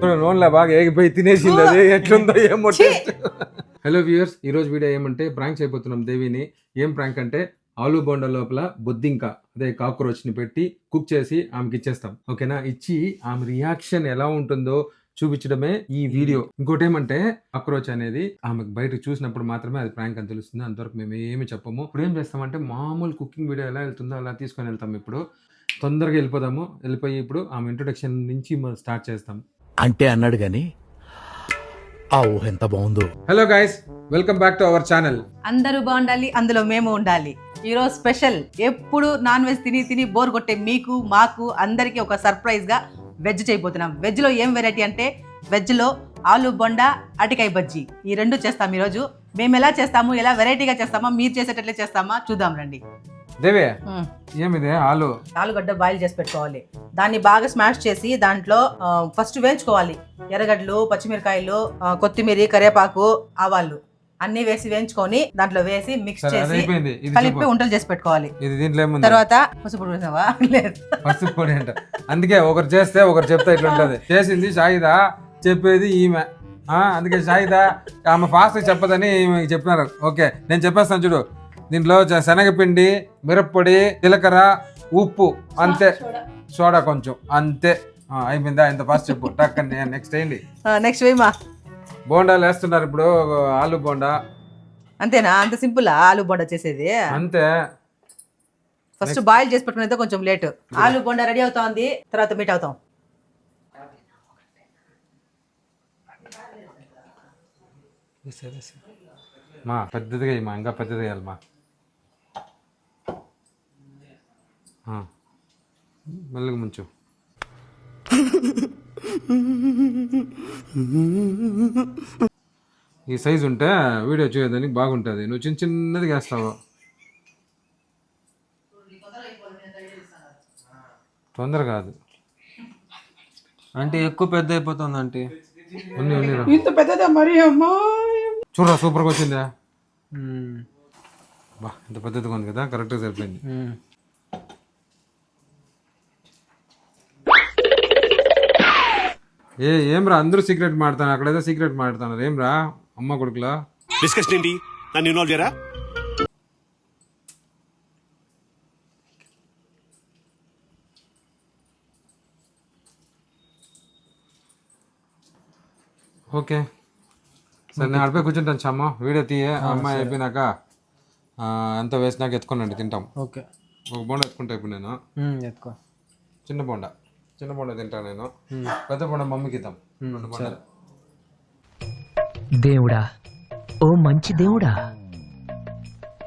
నూనెలో బాగా ఏగిపోయి తినేసింది అది ఎట్లుందో ఏమో టేస్ట్. హలో వ్యూయర్స్, ఈ రోజు వీడియో ఏమంటే ప్రాంక్ చేయబోతున్నాం దేవిని. ఏం ప్రాంక్ అంటే ఆలు బోండా లోపల బొద్దింక అదే కాక్రోచ్ ని పెట్టి కుక్ చేసి ఆమెకి ఇచ్చేస్తాం. ఓకేనా? ఇచ్చి ఆమె రియాక్షన్ ఎలా ఉంటుందో చూపించడమే ఈ వీడియో. ఇంకోటి ఏమంటే కాక్రోచ్ అనేది ఆమెకు బయట చూసినప్పుడు మాత్రమే అది ప్రాంక్ అని తెలుస్తుంది. అంతవరకు మేము ఏమి చెప్పము. ఇప్పుడు ఏం చేస్తామంటే మామూలు కుకింగ్ వీడియో ఎలా వెళ్తుందో అలా తీసుకొని వెళ్తాం. ఇప్పుడు తొందరగా వెళ్ళిపోదాము. వెళ్ళిపోయి ఇప్పుడు ఆమె ఇంట్రొడక్షన్ నుంచి స్టార్ట్ చేస్తాం. అంటే అన్నాడు గాని ఆ ఊహ ఎంత బాగుందో. Hello guys, welcome back to our channel. అందరూ బాగుండాలి, అందులో మేము ఉండాలి. ఈరోజు స్పెషల్. ఎప్పుడు నాన్ వెజ్ తిని తిని బోర్ కొట్టే మీకు మాకు అందరికీ ఒక సర్ప్రైజ్ గా వెజ్ చేయబోతున్నాం. వెజ్ లో ఏం వెరైటీ అంటే వెజ్ లో ఆలు బొండా, అటికాయ బజ్జీ ఈ రెండు చేస్తాం ఈరోజు. మేము ఎలా చేస్తాము, ఎలా వెరైటీగా చేస్తామా, మీరు చేసేటట్లే చేస్తామా చూద్దాం రండి. దేవే, ఏమిదే ఆలుగడ్డ బాయిల్ చేసి పెట్టుకోవాలి. దాన్ని బాగా స్మాష్ చేసి దాంట్లో ఫస్ట్ వేయించుకోవాలి. ఎర్రగడ్డలు, పచ్చిమిరకాయలు, కొత్తిమీర, కరివేపాకు, ఆవాలు అన్ని వేసి వేయించుకొని దాంట్లో వేసి మిక్స్ చేసి కలిపి వంటలు చేసి పెట్టుకోవాలి. ఇది దీంట్లో ఏముంది? తర్వాత పసుపు పొడి వేసావా? లేదు, పసుపు పొడి అంట. అందుకే ఒకరు చేస్తే ఒకరు చెప్తే ఇట్లా ఉంటది. చేసింది షాయిదా, చెప్పేది ఈమె. అందుకే షాయిదా ఆమె ఫాస్ట్ చెప్పదని చెప్పినారు. ఓకే, నేను చెప్పేస్తాను చూడు. దీంట్లో శనగపిండి, మిరప్పొడి, జీలకర్ర, ఉప్పు, అంతే. సోడా కొంచెం, అంతే. అయిపోయిందా? ఇంత ఫాస్ట్ చెప్పు. టక్కని నెక్స్ట్ అయింది. నెక్స్ట్ వేయమా. బోండాలు వేస్తున్నారు ఇప్పుడు, ఆలు బోండా. అంతేనా? అంత సింపుల్ ఆలు బోండా చేసేది? అంతే. ఫస్ట్ బాయిల్ చేసి పెట్టుకునేది కొంచెం లేట్. ఆలు బోండా రెడీ అవుతోంది, తర్వాత మీట్ అవుతాం. మా పెద్దదిగా మా ఇంకా పెద్దదిగా వేయాలి మా. మెల్లగా ముంచు. ఈ సైజు ఉంటే వీడియో చూడడానికి బాగుంటుంది. నువ్వు చిన్న చిన్నది వేస్తావు. తొందర కాదు అంటే ఎక్కువ పెద్ద అయిపోతుంది. అంటే ఇంత పెద్దదా మరి? అమ్మా చూడరా, సూపర్గా వచ్చిందా? బా, ఇంత పెద్దదిగా ఉంది కదా, కరెక్ట్గా సరిపోయింది. ఏమ్రా అందరూ సీక్రెట్ మాడతాను, అక్కడేదో సీక్రెట్ మాడతాను. ఏమ్రా అమ్మ కొడుకులా డిస్కషన్ ఏంటి? నన్ను ఇన్వాల్వ్ చేయరా? ఓకే సరే, నేను అడిపోయి కూర్చుంటాను. చమ్మ వీడియో తీయే. అమ్మాయి అయిపోయినాక అంతా వేసినాక ఎత్తుకోనండి, తింటాం. ఓకే, ఒక బోండా ఎత్తుకుంటా ఇప్పుడు నేను. ఎత్తుకో. చిన్న బోండా తింటాను నేను. పెద్ద బోండా మమ్మీకి ఇద్దాం. 2 బోండాలు. దేవుడా, ఓ మంచి దేవుడా,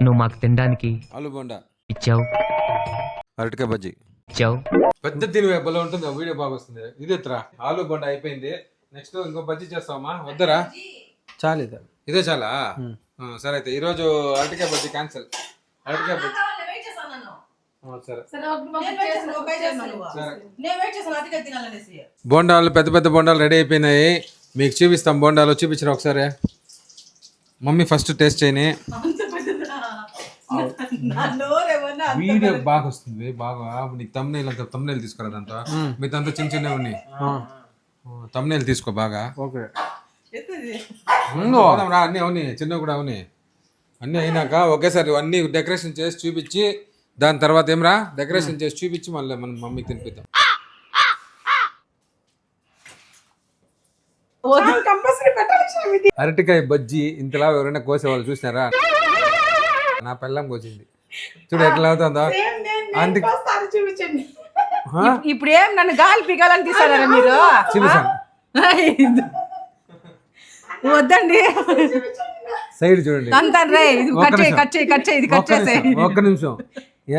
నువ్వు మాకు తినడానికి ఆలు బోండా ఇచ్చావు, అరటికాయ బజ్జీ ఇచ్చావు. పెద్ద తిని బలో ఉంటుంది, వీడియో బాగా వస్తుంది. ఇది ఎత్తురా. ఆలు బోండా అయిపోయింది. నెక్స్ట్ ఇంకో బజ్జీ చేస్తావమ్మా? వద్దరా? చాలు, ఇదే చాలా. సరే అయితే ఈరోజు అరటికాయ బజ్జీ క్యాన్సిల్. అరటికాయ బజ్జీ సరే. బోండాలు, పెద్ద పెద్ద బోండాలు రెడీ అయిపోయినాయి. మీకు చూపిస్తాం బోండాలు. చూపించరా ఒకసారి. మమ్మీ ఫస్ట్ టేస్ట్ చేయని. వీడియో బాగా వస్తుంది బాగా. నీకు తమ్నైల్ తీసుకురా. దాంతో మీదంతా చిన్న చిన్నవి ఉన్నాయి. తమ్నైల్ తీసుకో బాగా. ఓకే, అన్నీ అవుని, చిన్నవి కూడా అవుని. అన్నీ అయినాక ఒకేసారి అన్ని డెకరేషన్ చేసి చూపించి, దాని తర్వాత ఏమరా డెకరేషన్ చేసి చూపించి మళ్ళీ మనం మమ్మీకి తినిపిద్దాం. అరటికాయ బజ్జీ ఇంతలా ఎవరైనా కోసేవాళ్ళు చూసినారా? నా పెళ్ళం కోసింది చూడు ఎట్లా అవుతుందో. అందుకు ఇప్పుడు ఏం నన్ను గాలి పీకాలని తీసారా మీరు? చూపిస్తాను. వద్దండి, సైడ్ చూడండి. ఒక్క నిమిషం.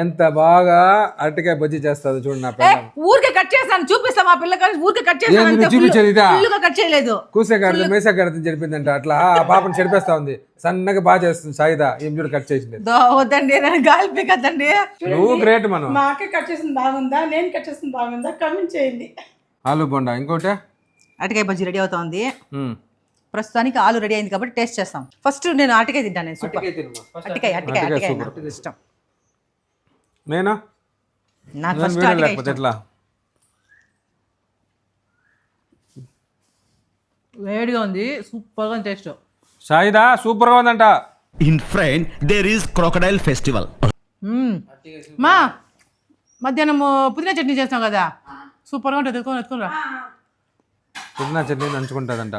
ఎంత బాగా అరటికాయ బజ్జీ చేస్తుంది చూడు నా పిల్ల. ఊరికే కట్ చేశాను, చూపిస్తా మా పిల్ల. ఊరికే కట్ చేశాను, చూపించేది ఇదా? కట్ చేయలేదు. కూసేగాడితో మేసాగాడితో చెడిపోయిందంట. అట్లా ఆ పాపను చెడిపేస్తా ఉంది. సన్నగా బాగా చేస్తుంది సాయిదా. ఏం చూడు కట్ చేసింది. వద్దండి, నన్ను గాలి పీకద్దండి. నువ్వు గ్రేట్. మనం మాకే కట్ చేసింది బాగుందా, నేను కట్ చేసింది బాగుందా కామెంట్ చేయండి. ఆలు బోండా ఇంకోటి అరటికాయ బజ్జీ రెడీ అవుతోంది. ప్రస్తుతానికి ఆలు రెడీ అయింది కాబట్టి టేస్ట్ చేస్తాం. ఫస్ట్ నేను అరటికాయ తింటాను. నేను సూపర్ అరటికాయ ఇష్టం. నేనా? నాకు ఫస్ట్ లేకపోతే ఎట్లా? వేడిగా ఉంది, సూపర్గా టేస్ట్. షాయిదా సూపర్గా ఉందంట. In friend there is crocodile festival. మా మధ్యాహ్నం పుదీనా చట్నీ చేస్తాం కదా, సూపర్గా ఉంటుంది. ఎత్తుకోరా. పుదీనా చట్నీ నంచుకుంటుందంట.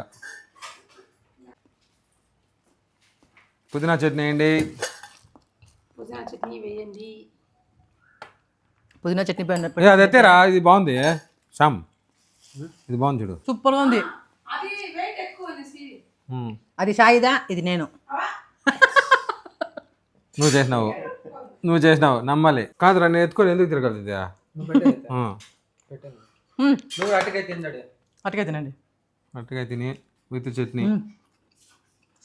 పుదీనా చట్నీ వేయండి. పుదీనా చట్నీ వేయండి. పుదీనా చట్నీ ఏ అది ఎత్తేరా, ఇది బాగుంది శ్యామ్, ఇది బాగుంది చూడు. సూపర్గా ఉంది. అది వెయిట్ ఎక్కువ అనేసి. అది షాయిదా, ఇది నేను. నువ్వు చేసినావు నమ్మాలి. కాదురా నేను ఎత్తుకొని ఎందుకు తిరగదు ఇది? నువ్వు అటుకైతే తిన్నాడు. అటుకాయ తినండి. అరటికాయ తిని విత్ చట్నీ.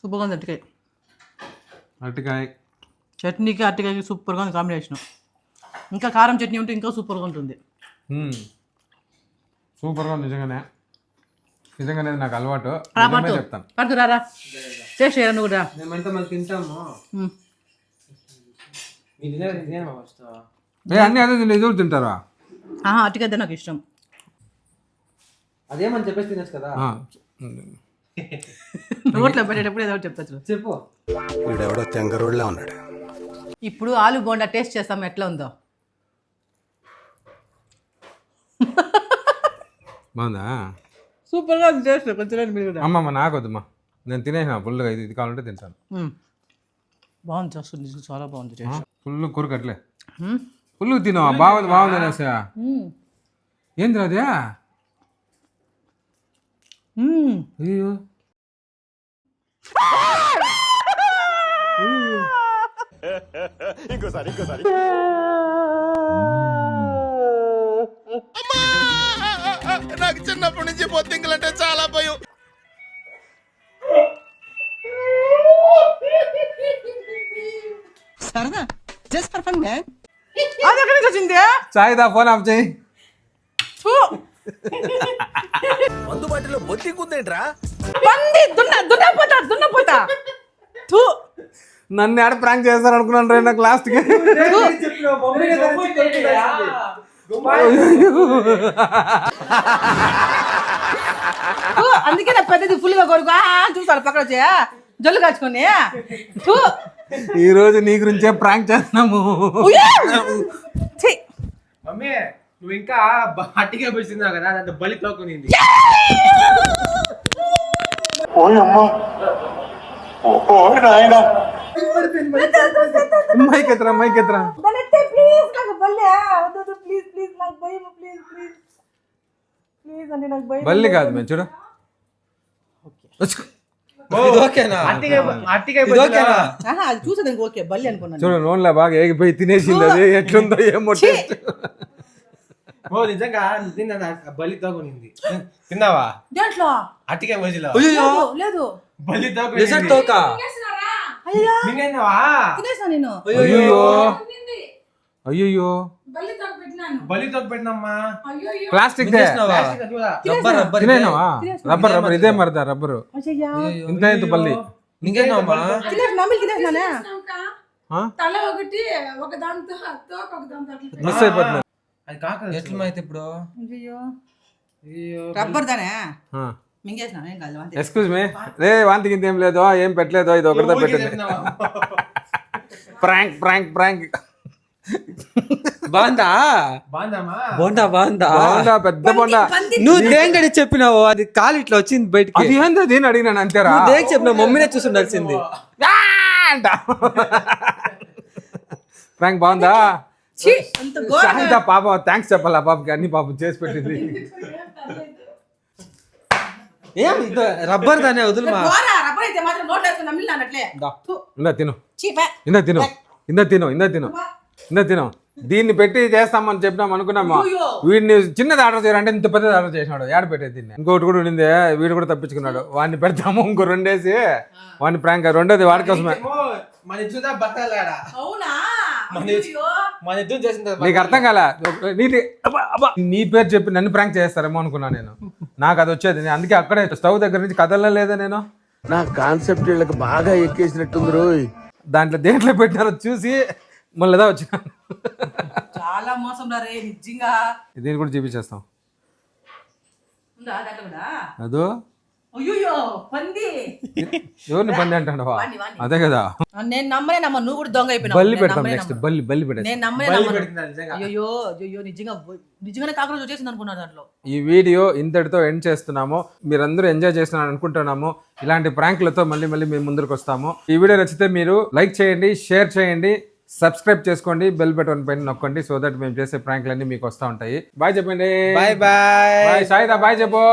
సూపర్గా ఉంది అటుకాయ. అరటికాయ చట్నీకి అరటికాయకి సూపర్గా ఉంది కాంబినేషన్. ఇంకా కారం చట్నీ ఉంటే ఇంకా సూపర్గా ఉంటుంది. సూపర్గా ఉంది నిజంగానే. నిజంగానే నాకు అలవాటు, చెప్తాను. పడుతు రారా, టేస్ట్ చేయరా నువ్వు కూడా. మేమంతా మనం తింటాము. మీ తినేమా ఫస్ట్? అన్నీ అదే తింటే ఎదురు తింటారా? అటుకాయ నాకు ఇష్టం. అదేమని చెప్పేసి తినేచ్చు కదా. నోట్లో పెట్టేటప్పుడు ఏదో ఒకటి చెప్తా చూడు. చెప్పు. వీడెవడో తెంగరోడ్లా ఉన్నాడు. ఇప్పుడు ఆలు బోండా టేస్ట్ చేస్తాం ఎట్లా ఉందో. బాగుందా? సూపర్గా ఉంది టేస్ట్. కొంచెం మీరు కూడా. అమ్మమ్మ నాకొద్దమ్మా, నేను తినేసిన ఫుల్గా. ఇది కావాలంటే తింటాను. బాగుంది, వస్తుంది చాలా బాగుంది టేస్ట్. ఫుల్ కూరకట్లే ఫుల్ తిను. బాగుంది బాగుంది అనేసా. ఏంది అదే? అయ్యో ఇంకోసారి నాకు చిన్నప్పటి నుంచి బొద్దింకలంటే చాలా భయం. సరదా జస్ట్ ఫర్ ఫన్ మ్యాన్. అది ఎక్కడి నుంచి వచ్చింది? చాయ్దా ఫోన్ ఆఫ్ చేయి. అందుబాటులో బొత్తికుందేంట్రా? దున్నపోతా. నన్ను ఆడ ప్రాంక్ చేస్తారు అనుకున్నాను రే నాకు లాస్ట్కి. అందుకే నా పెద్దది ఫుల్గా కొడుకు చూసారు పక్కన వచ్చా జల్లు కాచుకొని. ఈ రోజు నీ గురించే ప్రాంక్ చేస్తున్నాము. మమ్మీ నువ్వు ఇంకా అట్టిగా పెడుతున్నావు కదా, దాంతో బలి తోకునింది. Mic ఎత్తరా, mic ఎత్తరా. బల్లి కాదు మేము చూడు. చూసేది ఓకే బల్లి అనుకున్నాను. చూడు నోన్లా బాగా ఏగిపోయి తినేసింది. అది ఎట్లుందో ఏమో టేస్ట్. ఓ నిజంగా బలి తోకునింది. తిన్నావా? దేంట్లో అట్టిగా మజిలో లేదు. బలి తోక. తినేసా నేను. అయ్యో బలి తోక పెట్టినమ్మా. ప్లాస్టిక్ తినేనావా? రబ్బర్ ఇదే మరదా రబ్బరు. ఇంత ఎంత బల్లి తల ఒకటి ఒక దాంతో తోక ఒక దాంతో మిస్ అయిపోతుంది. అది కాక ఎట్లమైతే ఇప్పుడు రబ్బర్ దానే మింగేసిన ఏం కాదు. ఎక్స్క్యూజ్ మీ రే, వాంతి కింద ఏం లేదో ఏం పెట్టలేదో, ఇది ఒకటితో పెట్టింది. Prank prank prank. బాగుందా? బోండా బాగుందా? పెద్ద బోండా. నువ్వు దేంగడి చెప్పినావు, అది కాలు ఇట్లా వచ్చింది బయటకి. అది ఏందో దీన్ని అడిగినాను అంతేరా. దేనికి చెప్పినావు? మమ్మీనే చూసుండాల్సింది. ప్రాంక్ బాగుందా? పాప థ్యాంక్స్ చెప్పాలా పాపకి, అన్ని పాపం చేసి పెట్టింది. ఏం రబ్బర్ దాన్ని వదులుమా. ఇందా తిను, ఇందా తిను, ఇందా తిను, ఇందా తిను, ఇందా తిను. దీన్ని పెట్టి చేస్తామని చెప్పినాం అనుకున్నాము. వీడిని చిన్నది ఆర్డర్ చేయాలంటే ఇంత పెద్దది ఆర్డర్ చేసినాడు. ఏడ పెట్టేది దీన్ని. ఇంకోటి కూడా ఉండింది, వీడు కూడా తప్పించుకున్నాడు. వాడిని పెడతాము ఇంకో రెండేసి, వాడిని ప్రాంక్ రెండోది వాడి కోసమే. నీకు అర్థం కాల. నీ పేరు చెప్పి నన్ను ప్రాంక్ చేస్తారేమో అనుకున్నా నేను. నాకు అది వచ్చేది, అందుకే అక్కడే స్టవ్ దగ్గర నుంచి కదలనే లేదా నేను. నా కాన్సెప్ట్ వీళ్ళకి బాగా ఎక్కేసినట్టుంది రోయ్. దాంట్లో దేంట్లో పెట్టినారో చూసి మళ్ళీదా వచ్చిన. చాలా మోసం రే నిజంగా. దీన్ని కూడా చూపించేస్తాం. అదో అయ్యో పంది ఎవరిని పంది అంటావా వాణ్ణి, వాణ్ణి. అదే కదా నేను నమ్మనే నమ్మ నువ్వు కూడా దొంగ అయిపోయినావు. బల్లి నేను పెడతాం నమ్మనే నెక్స్ట్ నమ్మను. బల్లి పెట్టేస్తాం నేను నమ్మనే బలి నమ్మను. పెడుతున్నారు నిజంగా. అయ్యో నిజంగానే కాకరోజు వచ్చేసింది అనుకున్నాను దాంట్లో. ఈ వీడియో ఇంతటితో ఎండ్ చేస్తున్నాము. మీరందరూ ఎంజాయ్ చేస్తున్నారని అనుకుంటున్నాము. ఇలాంటి ప్రాంక్లతో మళ్ళీ మేము ముందుకు వస్తాము. ఈ వీడియో నచ్చితే మీరు లైక్ చేయండి, షేర్ చేయండి, సబ్స్క్రైబ్ చేసుకోండి, బెల్ బటన్ పైన నొక్కండి. సో దట్ మేము చేసే ప్రాంక్లన్నీ మీకు వస్తూ ఉంటాయి. బాయ్ చెప్పండి. Bye bye. Bye Saida, bye చెప్పు.